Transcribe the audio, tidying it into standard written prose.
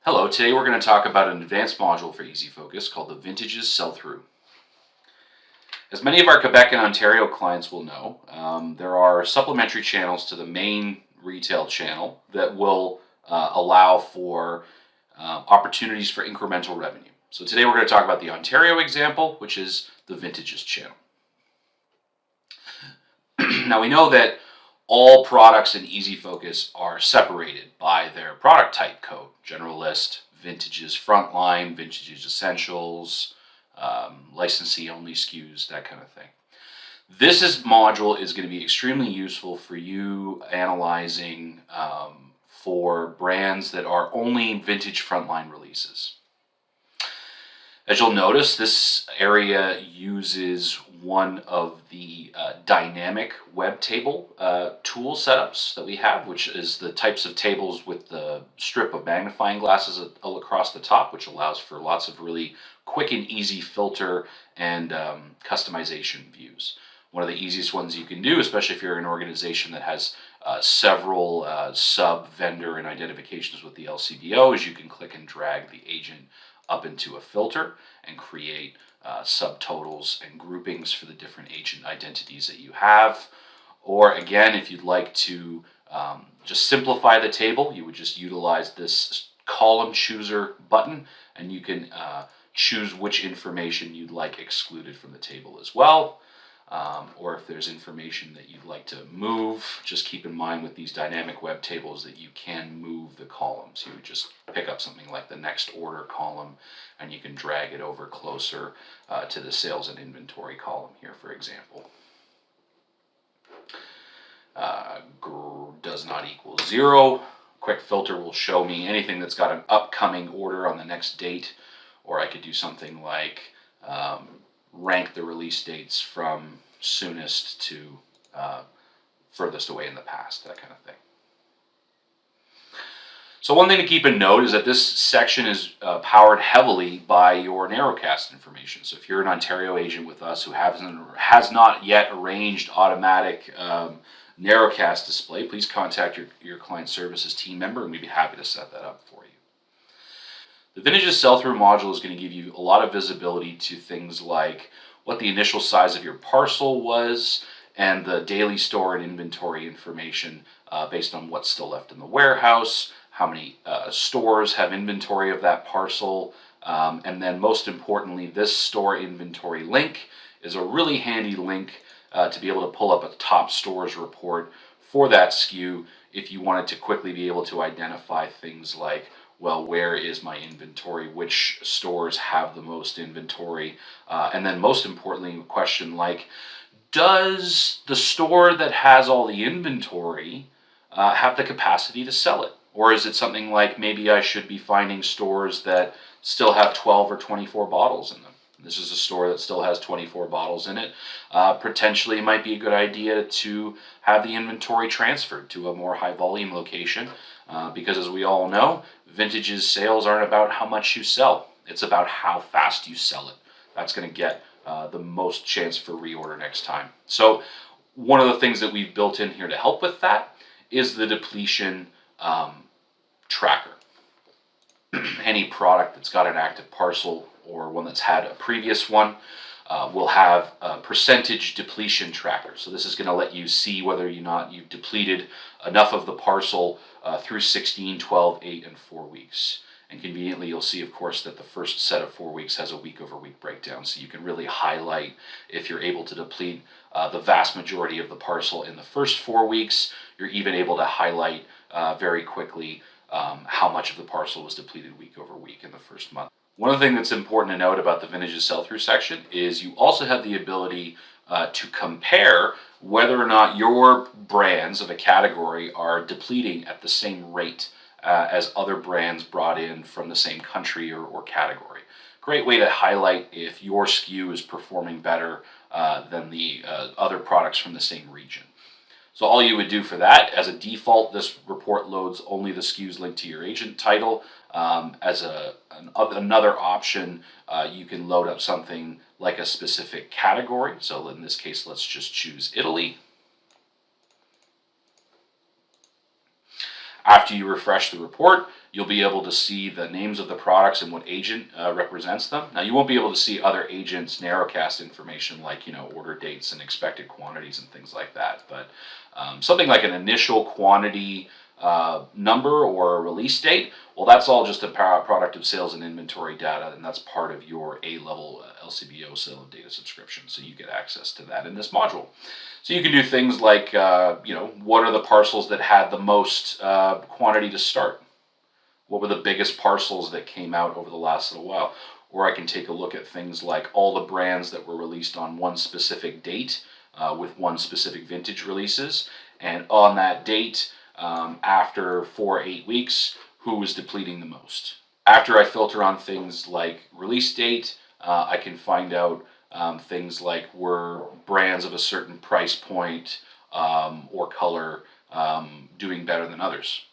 Hello, today we're going to talk about an advanced module for ezfocus called the Vintages Sell-Through. As many of our Quebec and Ontario clients will know, there are supplementary channels to the main retail channel that will allow for opportunities for incremental revenue. So today we're going to talk about the Ontario example, which is the Vintages channel. Now we know that all products in ezfocus are separated by their product type code: general list, vintages frontline, vintages essentials, licensee only SKUs, that kind of thing. This module is going to be extremely useful for you analyzing for brands that are only vintage frontline releases. As you'll notice, this area uses one of the dynamic web table tool setups that we have, which is the types of tables with the strip of magnifying glasses across the top, which allows for lots of really quick and easy filter and customization views. One of the easiest ones you can do, especially if you're an organization that has several sub-vendor and identifications with the LCBO, is you can click and drag the agent up into a filter and create subtotals and groupings for the different agent identities that you have. Or again, if you'd like to just simplify the table, you would just utilize this column chooser button, and you can choose which information you'd like excluded from the table as well. Or if there's information that you'd like to move, just keep in mind with these dynamic web tables that you can move the columns. You would just pick up something like the next order column and you can drag it over closer to the sales and inventory column here, for example. Does not equal 0. Quick filter will show me anything that's got an upcoming order on the next date, or I could do something like rank the release dates from soonest to furthest away in the past, that kind of thing. So one thing to keep in note is that this section is powered heavily by your narrowcast information. So if you're an Ontario agent with us who has not yet arranged automatic narrowcast display, please contact your client services team member and we'd be happy to set that up for you. The Vintages Sell-Through module is going to give you a lot of visibility to things like what the initial size of your parcel was and the daily store and inventory information based on what's still left in the warehouse, how many stores have inventory of that parcel, and then most importantly, this store inventory link is a really handy link to be able to pull up a top stores report for that SKU if you wanted to quickly be able to identify things like, well, where is my inventory? Which stores have the most inventory? And then most importantly, a question like, does the store that has all the inventory have the capacity to sell it? Or is it something like maybe I should be finding stores that still have 12 or 24 bottles in them? This is a store that still has 24 bottles in it. Potentially it might be a good idea to have the inventory transferred to a more high volume location because as we all know, vintages sales aren't about how much you sell. It's about how fast you sell it. That's going to get the most chance for reorder next time. So one of the things that we've built in here to help with that is the depletion tracker. Any product that's got an active parcel or one that's had a previous one will have a percentage depletion tracker. So this is going to let you see whether or not you've depleted enough of the parcel through 16, 12, 8, and 4 weeks. And conveniently, you'll see, of course, that the first set of 4 weeks has a week-over-week breakdown. So you can really highlight if you're able to deplete the vast majority of the parcel in the first 4 weeks. You're even able to highlight very quickly how much of the parcel was depleted week over week in the first month. One other thing that's important to note about the Vintages Sell-Through section is you also have the ability to compare whether or not your brands of a category are depleting at the same rate as other brands brought in from the same country or category. Great way to highlight if your SKU is performing better than the other products from the same region. So all you would do for that, as a default, this report loads only the SKUs linked to your agent title. As another option, you can load up something like a specific category. So in this case, let's just choose Italy. After you refresh the report, you'll be able to see the names of the products and what agent represents them. Now, you won't be able to see other agents' narrowcast information like, order dates and expected quantities and things like that. But something like an initial quantity number or a release date, well, that's all just a product of sales and inventory data, and that's part of your A-level LCBO sale and data subscription. So you get access to that in this module. So you can do things like, what are the parcels that had the most quantity to start? What were the biggest parcels that came out over the last little while? Or I can take a look at things like all the brands that were released on one specific date with one specific vintage releases. And on that date, after 4 or 8 weeks, who was depleting the most. After I filter on things like release date, I can find out things like were brands of a certain price point or color doing better than others.